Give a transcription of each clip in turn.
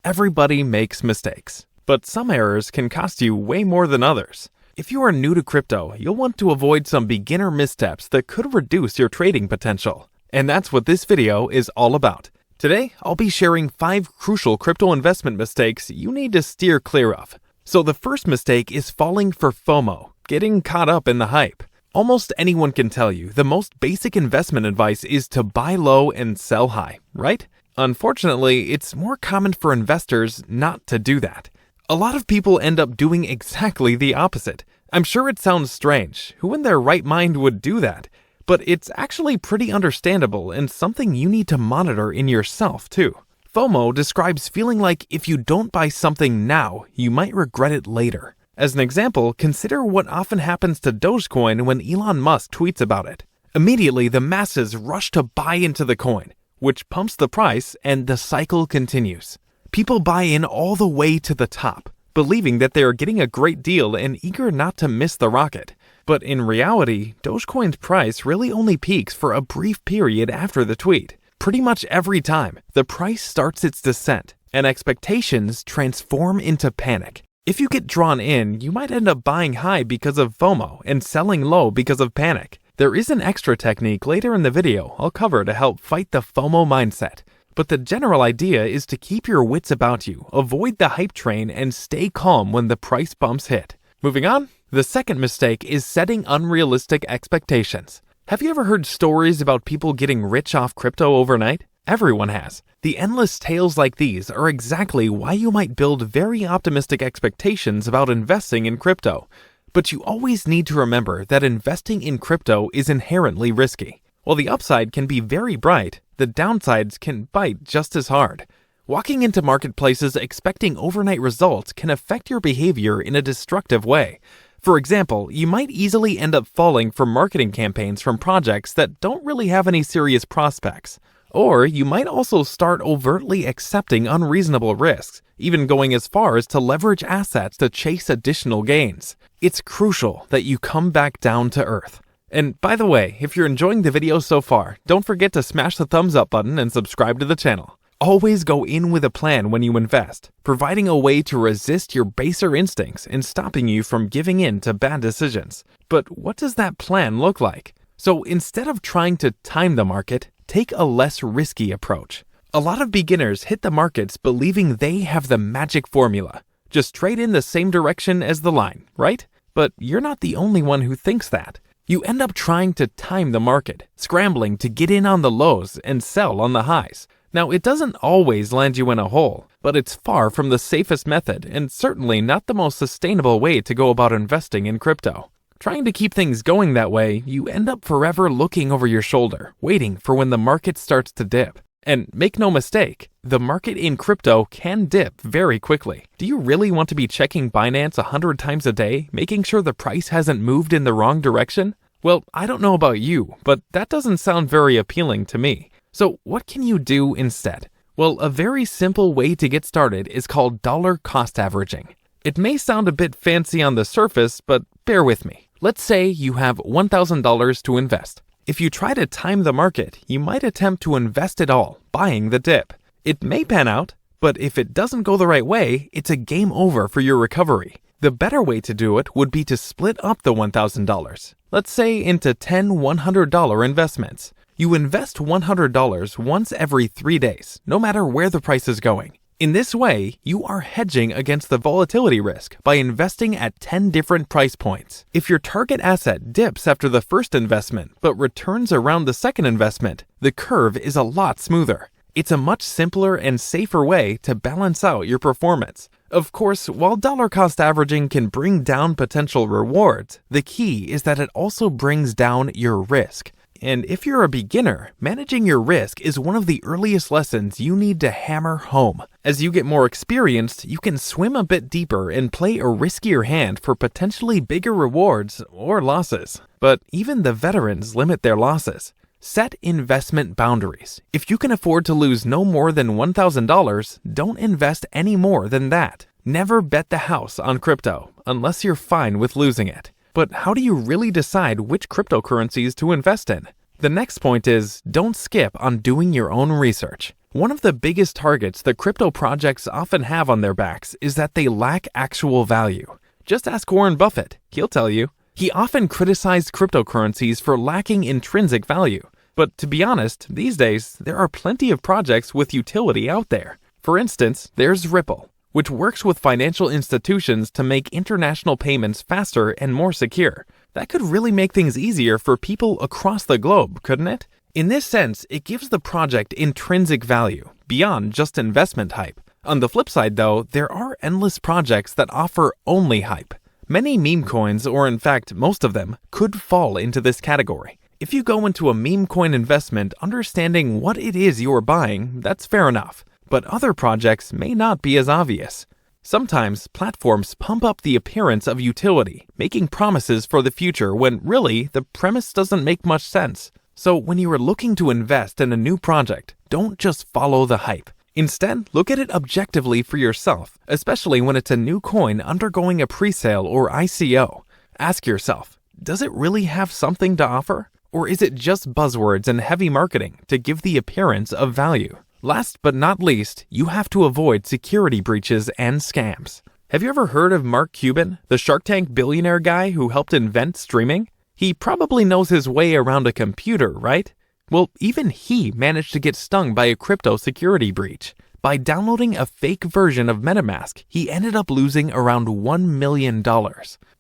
Everybody makes mistakes, but some errors can cost you way more than others. If you are new to crypto, you'll want to avoid some beginner missteps that could reduce your trading potential. And that's what this video is all about. Today, I'll be sharing 5 crucial crypto investment mistakes you need to steer clear of. So the first mistake is falling for FOMO, getting caught up in the hype. Almost anyone can tell you the most basic investment advice is to buy low and sell high, right? Unfortunately, it's more common for investors not to do that. A lot of people end up doing exactly the opposite. I'm sure it sounds strange. Who in their right mind would do that? But it's actually pretty understandable and something you need to monitor in yourself too. FOMO describes feeling like if you don't buy something now, you might regret it later. As an example, consider what often happens to Dogecoin when Elon Musk tweets about it. Immediately, the masses rush to buy into the coin, which pumps the price, and the cycle continues. People buy in all the way to the top, believing that they are getting a great deal and eager not to miss the rocket. But in reality, Dogecoin's price really only peaks for a brief period after the tweet. Pretty much every time, the price starts its descent, and expectations transform into panic. If you get drawn in, you might end up buying high because of FOMO and selling low because of panic. There is an extra technique later in the video I'll cover to help fight the FOMO mindset. But the general idea is to keep your wits about you, avoid the hype train, and stay calm when the price bumps hit. Moving on, the second mistake is setting unrealistic expectations. Have you ever heard stories about people getting rich off crypto overnight? Everyone has. The endless tales like these are exactly why you might build very optimistic expectations about investing in crypto. But you always need to remember that investing in crypto is inherently risky. While the upside can be very bright, the downsides can bite just as hard. Walking into marketplaces expecting overnight results can affect your behavior in a destructive way. For example, you might easily end up falling for marketing campaigns from projects that don't really have any serious prospects. Or you might also start overtly accepting unreasonable risks, even going as far as to leverage assets to chase additional gains. It's crucial that you come back down to earth. And by the way, if you're enjoying the video so far, don't forget to smash the thumbs up button and subscribe to the channel. Always go in with a plan when you invest, providing a way to resist your baser instincts and stopping you from giving in to bad decisions. But what does that plan look like? So instead of trying to time the market, take a less risky approach. A lot of beginners hit the markets believing they have the magic formula. Just trade in the same direction as the line, right? But you're not the only one who thinks that. You end up trying to time the market, scrambling to get in on the lows and sell on the highs. Now, it doesn't always land you in a hole, but it's far from the safest method and certainly not the most sustainable way to go about investing in crypto. Trying to keep things going that way, you end up forever looking over your shoulder, waiting for when the market starts to dip. And make no mistake, the market in crypto can dip very quickly. Do you really want to be checking Binance 100 times a day, making sure the price hasn't moved in the wrong direction? Well, I don't know about you, but that doesn't sound very appealing to me. So what can you do instead? Well, a very simple way to get started is called dollar cost averaging. It may sound a bit fancy on the surface, but bear with me. Let's say you have $1,000 to invest. If you try to time the market, you might attempt to invest it all, buying the dip. It may pan out, but if it doesn't go the right way, it's a game over for your recovery. The better way to do it would be to split up the $1,000. Let's say into 10 $100 investments. You invest $100 once every 3 days, no matter where the price is going. In this way, you are hedging against the volatility risk by investing at 10 different price points. If your target asset dips after the first investment but returns around the second investment, the curve is a lot smoother. It's a much simpler and safer way to balance out your performance. Of course, while dollar cost averaging can bring down potential rewards, the key is that it also brings down your risk. And if you're a beginner, managing your risk is one of the earliest lessons you need to hammer home. As you get more experienced, you can swim a bit deeper and play a riskier hand for potentially bigger rewards or losses. But even the veterans limit their losses. Set investment boundaries. If you can afford to lose no more than $1,000, don't invest any more than that. Never bet the house on crypto unless you're fine with losing it. But how do you really decide which cryptocurrencies to invest in? The next point is don't skip on doing your own research. One of the biggest targets that crypto projects often have on their backs is that they lack actual value. Just ask Warren Buffett, he'll tell you. He often criticized cryptocurrencies for lacking intrinsic value. But to be honest, these days, there are plenty of projects with utility out there. For instance, there's Ripple, which works with financial institutions to make international payments faster and more secure. That could really make things easier for people across the globe, couldn't it? In this sense, it gives the project intrinsic value, beyond just investment hype. On the flip side, though, there are endless projects that offer only hype. Many meme coins, or in fact most of them, could fall into this category. If you go into a meme coin investment understanding what it is you are buying, that's fair enough. But other projects may not be as obvious. Sometimes platforms pump up the appearance of utility, making promises for the future when really the premise doesn't make much sense. So when you are looking to invest in a new project, don't just follow the hype. Instead, look at it objectively for yourself, especially when it's a new coin undergoing a pre-sale or ICO. Ask yourself, does it really have something to offer? Or is it just buzzwords and heavy marketing to give the appearance of value? Last but not least, you have to avoid security breaches and scams. Have you ever heard of Mark Cuban, the Shark Tank billionaire guy who helped invent streaming? He probably knows his way around a computer, right? Well, even he managed to get stung by a crypto security breach. By downloading a fake version of MetaMask, he ended up losing around $1 million.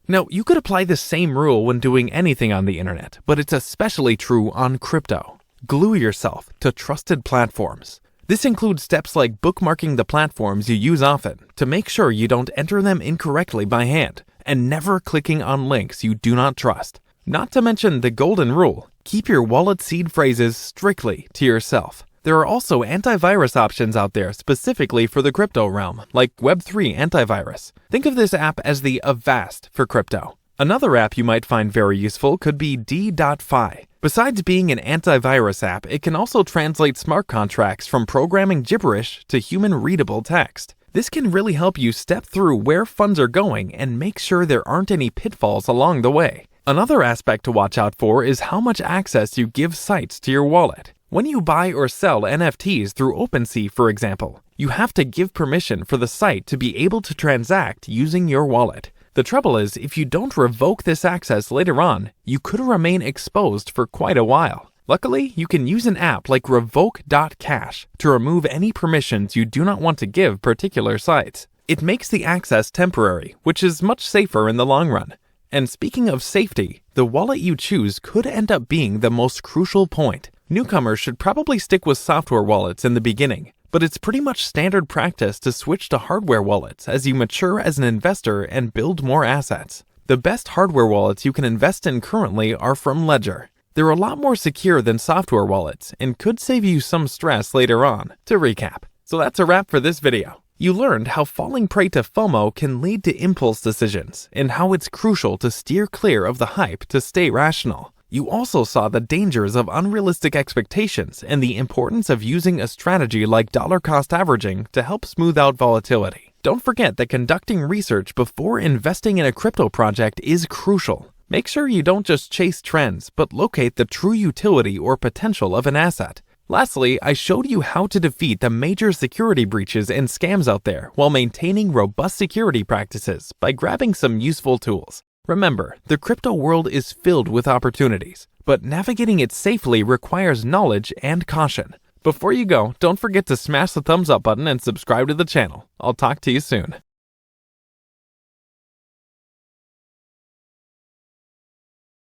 Now, you could apply the same rule when doing anything on the internet, but it's especially true on crypto. Glue yourself to trusted platforms. This includes steps like bookmarking the platforms you use often to make sure you don't enter them incorrectly by hand, and never clicking on links you do not trust. Not to mention the golden rule, keep your wallet seed phrases strictly to yourself. There are also antivirus options out there specifically for the crypto realm, like Web3 antivirus. Think of this app as the Avast for crypto. Another app you might find very useful could be D.Fi. Besides being an antivirus app, it can also translate smart contracts from programming gibberish to human-readable text. This can really help you step through where funds are going and make sure there aren't any pitfalls along the way. Another aspect to watch out for is how much access you give sites to your wallet. When you buy or sell NFTs through OpenSea, for example, you have to give permission for the site to be able to transact using your wallet. The trouble is, if you don't revoke this access later on, you could remain exposed for quite a while. Luckily, you can use an app like revoke.cash to remove any permissions you do not want to give particular sites. It makes the access temporary, which is much safer in the long run. And speaking of safety, the wallet you choose could end up being the most crucial point. Newcomers should probably stick with software wallets in the beginning, but it's pretty much standard practice to switch to hardware wallets as you mature as an investor and build more assets. The best hardware wallets you can invest in currently are from Ledger. They're a lot more secure than software wallets and could save you some stress later on. To recap, so that's a wrap for this video. You learned how falling prey to FOMO can lead to impulse decisions and how it's crucial to steer clear of the hype to stay rational. You also saw the dangers of unrealistic expectations and the importance of using a strategy like dollar cost averaging to help smooth out volatility. Don't forget that conducting research before investing in a crypto project is crucial. Make sure you don't just chase trends, but locate the true utility or potential of an asset. Lastly, I showed you how to defeat the major security breaches and scams out there while maintaining robust security practices by grabbing some useful tools. Remember, the crypto world is filled with opportunities, but navigating it safely requires knowledge and caution. Before you go, don't forget to smash the thumbs up button and subscribe to the channel. I'll talk to you soon.